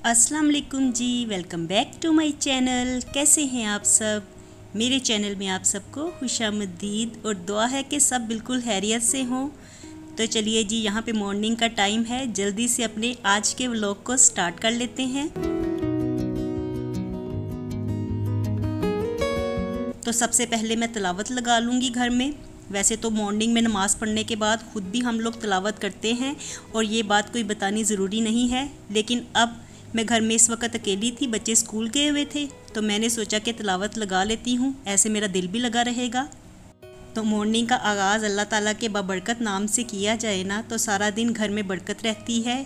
अस्सलाम वालेकुम जी, welcome back to my channel. कैसे हैं आप सब? मेरे चैनल में आप सबको खुशामदीद और दुआ है कि सब बिल्कुल खैरियत से हों। तो चलिए जी, यहाँ पे मॉर्निंग का टाइम है, जल्दी से अपने आज के व्लॉग को स्टार्ट कर लेते हैं। तो सबसे पहले मैं तिलावत लगा लूँगी घर में। वैसे तो मॉर्निंग में नमाज़ पढ़ने के बाद खुद भी हम लोग तिलावत करते हैं और ये बात कोई बतानी ज़रूरी नहीं है, लेकिन अब मैं घर में इस वक्त अकेली थी, बच्चे स्कूल गए हुए थे, तो मैंने सोचा कि तिलावत लगा लेती हूँ, ऐसे मेरा दिल भी लगा रहेगा। तो मॉर्निंग का आगाज़ अल्लाह ताला के बाबरकत नाम से किया जाए ना, तो सारा दिन घर में बरकत रहती है।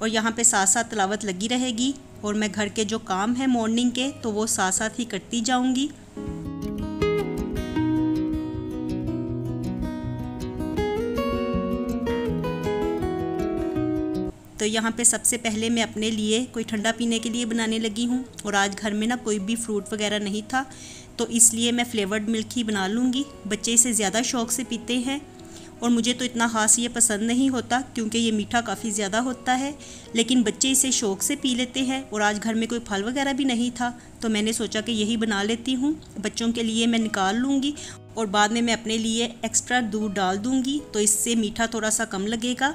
और यहाँ पे साथ साथ तिलावत लगी रहेगी और मैं घर के जो काम हैं मॉर्निंग के, तो वो साथ साथ ही करती जाऊँगी। तो यहाँ पे सबसे पहले मैं अपने लिए कोई ठंडा पीने के लिए बनाने लगी हूँ, और आज घर में ना कोई भी फ्रूट वगैरह नहीं था, तो इसलिए मैं फ्लेवर्ड मिल्क ही बना लूँगी। बच्चे इसे ज़्यादा शौक़ से पीते हैं और मुझे तो इतना ख़ास ये पसंद नहीं होता क्योंकि ये मीठा काफ़ी ज़्यादा होता है, लेकिन बच्चे इसे शौक़ से पी लेते हैं। और आज घर में कोई फल वगैरह भी नहीं था, तो मैंने सोचा कि यही बना लेती हूँ। बच्चों के लिए मैं निकाल लूँगी और बाद में मैं अपने लिए एक्स्ट्रा दूध डाल दूँगी, तो इससे मीठा थोड़ा सा कम लगेगा।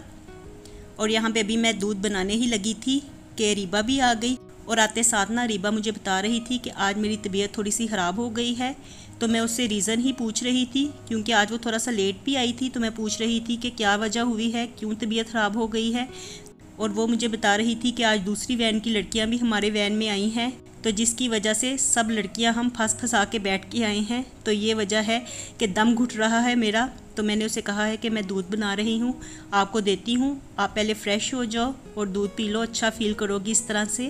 और यहाँ पे अभी मैं दूध बनाने ही लगी थी कि रीबा भी आ गई, और आते साथ ना रीबा मुझे बता रही थी कि आज मेरी तबीयत थोड़ी सी ख़राब हो गई है। तो मैं उससे रीज़न ही पूछ रही थी, क्योंकि आज वो थोड़ा सा लेट भी आई थी, तो मैं पूछ रही थी कि क्या वजह हुई है, क्यों तबीयत ख़राब हो गई है। और वो मुझे बता रही थी कि आज दूसरी वैन की लड़कियाँ भी हमारे वैन में आई हैं, तो जिसकी वजह से सब लड़कियां हम फंसा के बैठ के आए हैं। तो ये वजह है कि दम घुट रहा है मेरा। तो मैंने उसे कहा है कि मैं दूध बना रही हूँ, आपको देती हूँ, आप पहले फ़्रेश हो जाओ और दूध पी लो, अच्छा फ़ील करोगी इस तरह से।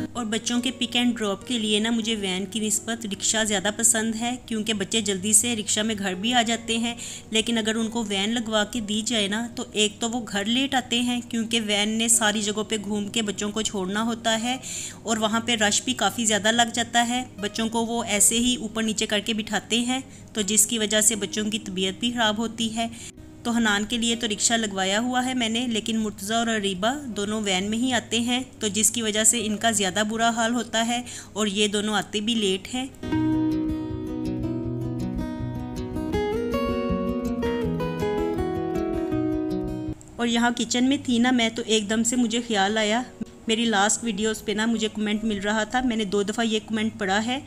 और बच्चों के पिक एंड ड्रॉप के लिए ना मुझे वैन की निस्बत रिक्शा ज़्यादा पसंद है, क्योंकि बच्चे जल्दी से रिक्शा में घर भी आ जाते हैं। लेकिन अगर उनको वैन लगवा के दी जाए ना, तो एक तो वो घर लेट आते हैं, क्योंकि वैन ने सारी जगहों पे घूम के बच्चों को छोड़ना होता है, और वहाँ पे रश भी काफ़ी ज़्यादा लग जाता है। बच्चों को वो ऐसे ही ऊपर नीचे करके बिठाते हैं, तो जिसकी वजह से बच्चों की तबीयत भी ख़राब होती है। तो हनान के लिए तो रिक्शा लगवाया हुआ है मैंने, लेकिन मुर्तज़ा और रीबा दोनों वैन में ही आते हैं, तो जिसकी वजह से इनका ज़्यादा बुरा हाल होता है, और ये दोनों आते भी लेट हैं। और यहाँ किचन में थी ना मैं, तो एकदम से मुझे ख्याल आया, मेरी लास्ट वीडियोस पे ना मुझे कमेंट मिल रहा था, मैंने 2 दफ़ा ये कमेंट पढ़ा है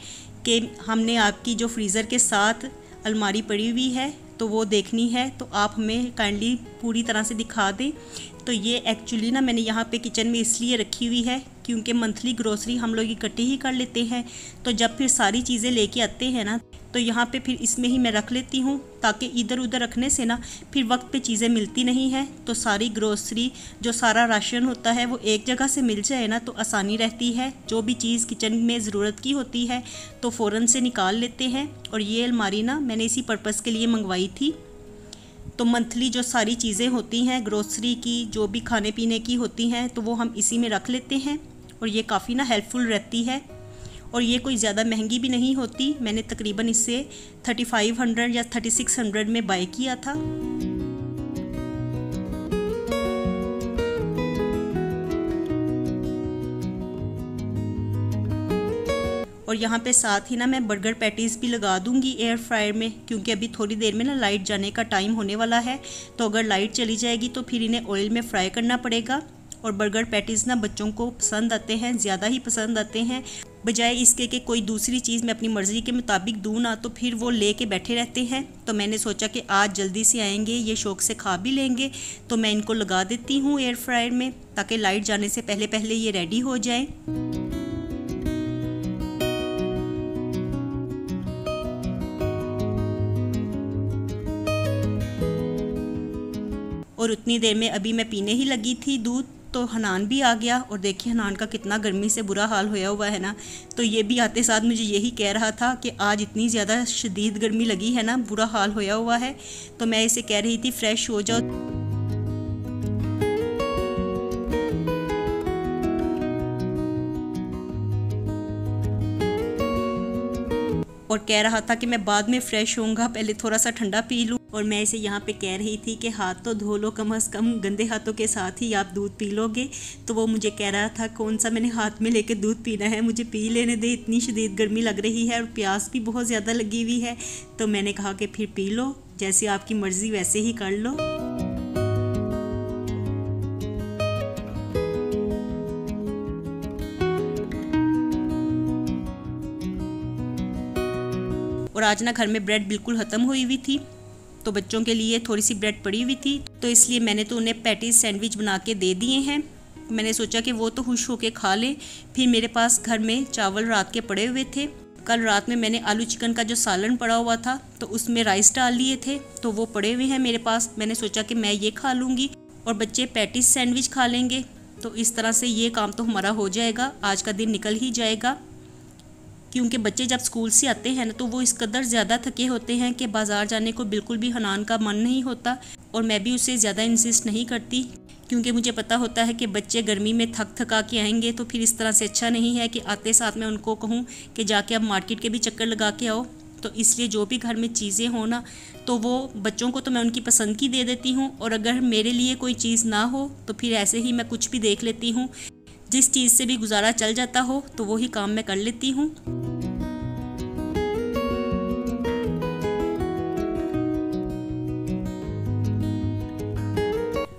कि हमने आपकी जो फ्रीज़र के साथ अलमारी पड़ी हुई है तो वो देखनी है, तो आप हमें काइंडली पूरी तरह से दिखा दें। तो ये एक्चुअली ना मैंने यहाँ पे किचन में इसलिए रखी हुई है क्योंकि मंथली ग्रोसरी हम लोग इकट्ठी ही कर लेते हैं, तो जब फिर सारी चीज़ें लेके आते हैं ना, तो यहाँ पे फिर इसमें ही मैं रख लेती हूँ, ताकि इधर उधर रखने से ना फिर वक्त पे चीज़ें मिलती नहीं हैं। तो सारी ग्रोसरी, जो सारा राशन होता है, वो एक जगह से मिल जाए ना, तो आसानी रहती है। जो भी चीज़ किचन में ज़रूरत की होती है तो फ़ौरन से निकाल लेते हैं। और ये अलमारी ना मैंने इसी पर्पज़ के लिए मंगवाई थी। तो मंथली जो सारी चीज़ें होती हैं ग्रोसरी की, जो भी खाने पीने की होती हैं, तो वो हम इसी में रख लेते हैं, और ये काफ़ी ना हेल्पफुल रहती है। और ये कोई ज़्यादा महंगी भी नहीं होती, मैंने तकरीबन इससे 3500 या 3600 में बाय किया था। और यहाँ पे साथ ही ना मैं बर्गर पैटीज़ भी लगा दूँगी एयर फ्रायर में, क्योंकि अभी थोड़ी देर में ना लाइट जाने का टाइम होने वाला है, तो अगर लाइट चली जाएगी तो फिर इन्हें ऑयल में फ्राई करना पड़ेगा। और बर्गर पैटीज़ ना बच्चों को पसंद आते हैं, ज़्यादा ही पसंद आते हैं। बजाय इसके कि कोई दूसरी चीज़ मैं अपनी मर्ज़ी के मुताबिक दूँ ना, तो फिर वो ले के बैठे रहते हैं। तो मैंने सोचा कि आज जल्दी से आएंगे, ये शौक़ से खा भी लेंगे, तो मैं इनको लगा देती हूँ एयर फ्रायर में, ताकि लाइट जाने से पहले पहले ये रेडी हो जाए। और उतनी देर में अभी मैं पीने ही लगी थी दूध, तो हनान भी आ गया। और देखिए हनान का कितना गर्मी से बुरा हाल होया हुआ है ना, तो ये भी आते साथ मुझे यही कह रहा था कि आज इतनी ज़्यादा शदीद गर्मी लगी है ना, बुरा हाल होया हुआ है। तो मैं इसे कह रही थी फ्रेश हो जाओ। और कह रहा था कि मैं बाद में फ़्रेश होऊंगा, पहले थोड़ा सा ठंडा पी लूँ। और मैं इसे यहाँ पे कह रही थी कि हाथ तो धो लो कम से कम, गंदे हाथों के साथ ही आप दूध पी लोगे। तो वो मुझे कह रहा था कौन सा मैंने हाथ में लेके दूध पीना है, मुझे पी लेने दे, इतनी शदीद गर्मी लग रही है और प्यास भी बहुत ज़्यादा लगी हुई है। तो मैंने कहा कि फिर पी लो, जैसे आपकी मर्ज़ी वैसे ही कर लो। और आज ना घर में ब्रेड बिल्कुल ख़त्म हुई हुई थी, तो बच्चों के लिए थोड़ी सी ब्रेड पड़ी हुई थी, तो इसलिए मैंने तो उन्हें पैटीज सैंडविच बना के दे दिए हैं। मैंने सोचा कि वो तो खुश होके खा लें। फिर मेरे पास घर में चावल रात के पड़े हुए थे। कल रात में मैंने आलू चिकन का जो सालन पड़ा हुआ था तो उसमें राइस डाल लिए थे, तो वो पड़े हुए हैं मेरे पास। मैंने सोचा कि मैं ये खा लूँगी और बच्चे पैटीज सैंडविच खा लेंगे। तो इस तरह से ये काम तो हमारा हो जाएगा, आज का दिन निकल ही जाएगा। क्योंकि बच्चे जब स्कूल से आते हैं ना तो वो इस कदर ज़्यादा थके होते हैं कि बाज़ार जाने को बिल्कुल भी हनान का मन नहीं होता। और मैं भी उससे ज़्यादा इंसिस्ट नहीं करती, क्योंकि मुझे पता होता है कि बच्चे गर्मी में थक थका के आएंगे, तो फिर इस तरह से अच्छा नहीं है कि आते साथ मैं उनको कहूँ कि जाके अब मार्केट के भी चक्कर लगा के आओ। तो इसलिए जो भी घर में चीज़ें हो ना, तो वो बच्चों को तो मैं उनकी पसंद की दे देती हूँ, और अगर मेरे लिए कोई चीज़ ना हो तो फिर ऐसे ही मैं कुछ भी देख लेती हूँ। जिस चीज़ से भी गुजारा चल जाता हो तो वही काम मैं कर लेती हूँ।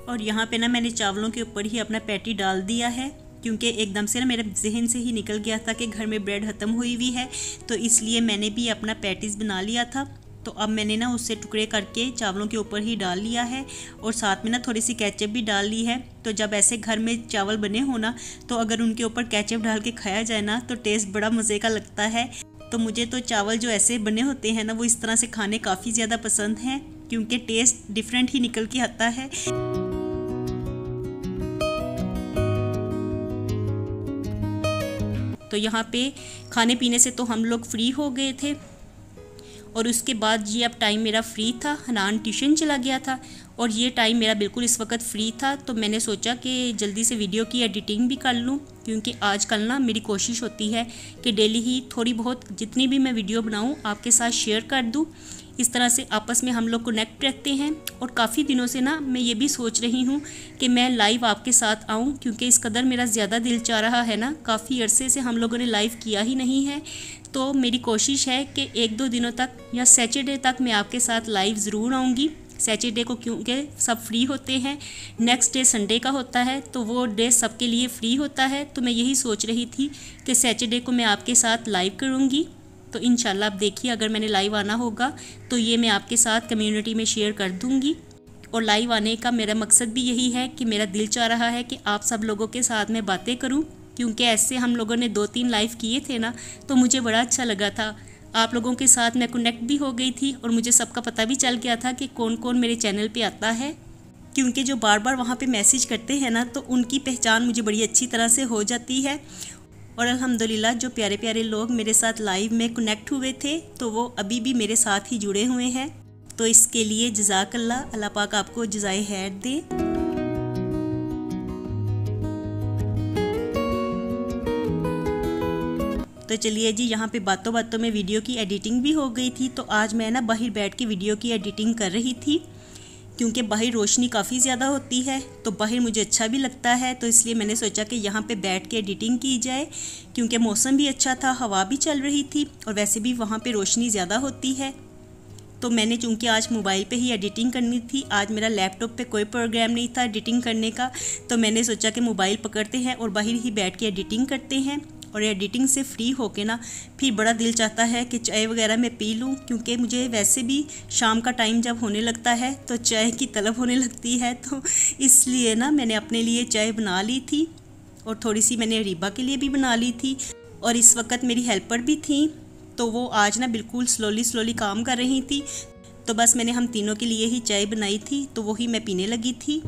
और यहाँ पे ना मैंने चावलों के ऊपर ही अपना पैटी डाल दिया है, क्योंकि एकदम से ना मेरे जहन से ही निकल गया था कि घर में ब्रेड ख़त्म हुई हुई है, तो इसलिए मैंने भी अपना पैटीज़ बना लिया था। तो अब मैंने ना उससे टुकड़े करके चावलों के ऊपर ही डाल लिया है, और साथ में ना थोड़ी सी केचप भी डाल ली है। तो जब ऐसे घर में चावल बने हो ना, तो अगर उनके ऊपर केचप डाल के खाया जाए ना तो टेस्ट बड़ा मज़े का लगता है। तो मुझे तो चावल जो ऐसे बने होते हैं ना वो इस तरह से खाने काफ़ी ज़्यादा पसंद हैं, क्योंकि टेस्ट डिफरेंट ही निकल के आता है। तो यहाँ पे खाने पीने से तो हम लोग फ्री हो गए थे, और उसके बाद ये अब टाइम मेरा फ्री था। हनान ट्यूशन चला गया था और ये टाइम मेरा बिल्कुल इस वक्त फ्री था। तो मैंने सोचा कि जल्दी से वीडियो की एडिटिंग भी कर लूँ, क्योंकि आजकल ना मेरी कोशिश होती है कि डेली ही थोड़ी बहुत जितनी भी मैं वीडियो बनाऊँ आपके साथ शेयर कर दूँ। इस तरह से आपस में हम लोग कनेक्ट रहते हैं। और काफ़ी दिनों से ना मैं ये भी सोच रही हूँ कि मैं लाइव आपके साथ आऊँ, क्योंकि इस कदर मेरा ज़्यादा दिल चाह रहा है ना। काफ़ी अरसे से हम लोगों ने लाइव किया ही नहीं है, तो मेरी कोशिश है कि 1-2 दिनों तक या सैटरडे तक मैं आपके साथ लाइव ज़रूर आऊँगी। सैटरडे को क्योंकि सब फ्री होते हैं, नेक्स्ट डे संडे का होता है, तो वो डे सबके लिए फ्री होता है। तो मैं यही सोच रही थी कि सैटरडे को मैं आपके साथ लाइव करूँगी। तो इंशाल्लाह आप देखिए, अगर मैंने लाइव आना होगा तो ये मैं आपके साथ कम्युनिटी में शेयर कर दूँगी। और लाइव आने का मेरा मकसद भी यही है कि मेरा दिल चाह रहा है कि आप सब लोगों के साथ मैं बातें करूं, क्योंकि ऐसे हम लोगों ने 2-3 लाइव किए थे ना, तो मुझे बड़ा अच्छा लगा था। आप लोगों के साथ मैं कनेक्ट भी हो गई थी, और मुझे सबका पता भी चल गया था कि कौन कौन मेरे चैनल पे आता है, क्योंकि जो बार बार वहाँ पे मैसेज करते हैं ना, तो उनकी पहचान मुझे बड़ी अच्छी तरह से हो जाती है। और अल्हम्दुलिल्लाह जो प्यारे प्यारे लोग मेरे साथ लाइव में कनेक्ट हुए थे, तो वो अभी भी मेरे साथ ही जुड़े हुए हैं। तो इसके लिए जज़ाकल्लाह, अल्लाह पाक आपको जज़ाए खैर दे। तो चलिए जी, यहाँ पे बातों बातों में वीडियो की एडिटिंग भी हो गई थी। तो आज मैं ना बाहर बैठ के वीडियो की एडिटिंग कर रही थी, क्योंकि बाहर रोशनी काफ़ी ज़्यादा होती है, तो बाहर मुझे अच्छा भी लगता है। तो इसलिए मैंने सोचा कि यहाँ पे बैठ के एडिटिंग की जाए, क्योंकि मौसम भी अच्छा था, हवा भी चल रही थी, और वैसे भी वहाँ पे रोशनी ज़्यादा होती है। तो मैंने चूँकि आज मोबाइल पे ही एडिटिंग करनी थी, आज मेरा लैपटॉप पे कोई प्रोग्राम नहीं था एडिटिंग करने का, तो मैंने सोचा कि मोबाइल पकड़ते हैं और बाहर ही बैठ के एडिटिंग करते हैं। और एडिटिंग से फ्री होके ना फिर बड़ा दिल चाहता है कि चाय वगैरह मैं पी लूँ, क्योंकि मुझे वैसे भी शाम का टाइम जब होने लगता है तो चाय की तलब होने लगती है। तो इसलिए ना मैंने अपने लिए चाय बना ली थी, और थोड़ी सी मैंने रीबा के लिए भी बना ली थी, और इस वक्त मेरी हेल्पर भी थी, तो वो आज ना बिल्कुल स्लोली काम कर रही थी। तो बस मैंने हम तीनों के लिए ही चाय बनाई थी, तो वही मैं पीने लगी थी।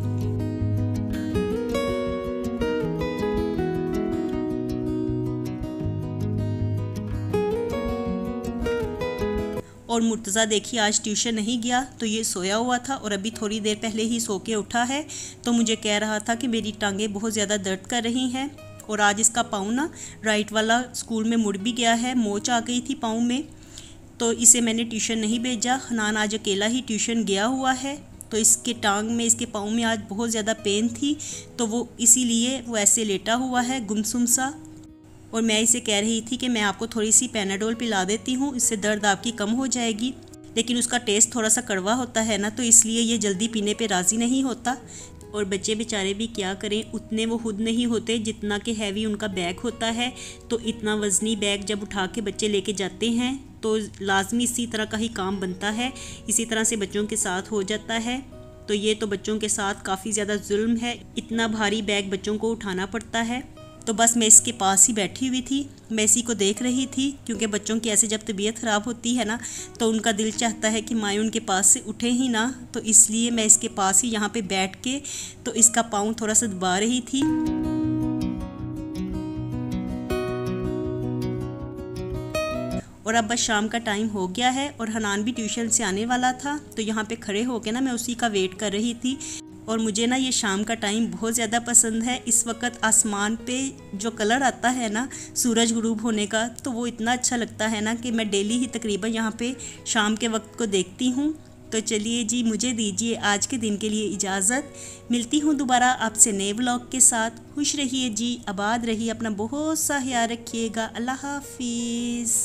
और मुर्तज़ा देखिए आज ट्यूशन नहीं गया, तो ये सोया हुआ था और अभी थोड़ी देर पहले ही सो के उठा है। तो मुझे कह रहा था कि मेरी टांगें बहुत ज़्यादा दर्द कर रही हैं, और आज इसका पाँव ना राइट वाला स्कूल में मुड़ भी गया है, मोच आ गई थी पाँव में। तो इसे मैंने ट्यूशन नहीं भेजा। हनान आज अकेला ही ट्यूशन गया हुआ है, तो इसके टांग में, इसके पाँव में आज बहुत ज़्यादा पेन थी, तो वो इसीलिए वो ऐसे लेटा हुआ है गुमसुम सा। और मैं इसे कह रही थी कि मैं आपको थोड़ी सी पैनाडोल पिला देती हूँ, इससे दर्द आपकी कम हो जाएगी, लेकिन उसका टेस्ट थोड़ा सा कड़वा होता है ना, तो इसलिए ये जल्दी पीने पे राज़ी नहीं होता। और बच्चे बेचारे भी क्या करें, उतने वो खुद नहीं होते जितना कि हैवी उनका बैग होता है। तो इतना वज़नी बैग जब उठा के बच्चे लेके जाते हैं तो लाजमी इसी तरह का ही काम बनता है। इसी तरह से बच्चों के साथ हो जाता है। तो ये तो बच्चों के साथ काफ़ी ज़्यादा जुल्म है, इतना भारी बैग बच्चों को उठाना पड़ता है। तो बस मैं इसके पास ही बैठी हुई थी, मैं इसी को देख रही थी, क्योंकि बच्चों की ऐसे जब तबीयत ख़राब होती है ना, तो उनका दिल चाहता है कि माएँ उनके पास से उठे ही ना। तो इसलिए मैं इसके पास ही यहाँ पे बैठ के तो इसका पाँव थोड़ा सा दबा रही थी। और अब बस शाम का टाइम हो गया है और हनान भी ट्यूशन से आने वाला था, तो यहाँ पे खड़े होके ना मैं उसी का वेट कर रही थी। और मुझे ना ये शाम का टाइम बहुत ज़्यादा पसंद है। इस वक्त आसमान पे जो कलर आता है ना सूरज गुरूब होने का, तो वो इतना अच्छा लगता है ना कि मैं डेली ही तकरीबन यहाँ पे शाम के वक्त को देखती हूँ। तो चलिए जी, मुझे दीजिए आज के दिन के लिए इजाज़त। मिलती हूँ दोबारा आपसे नए व्लॉग के साथ। खुश रहिए जी, आबाद रहिए, अपना बहुत सा ख्याल रखिएगा। अल्लाह हाफिज़।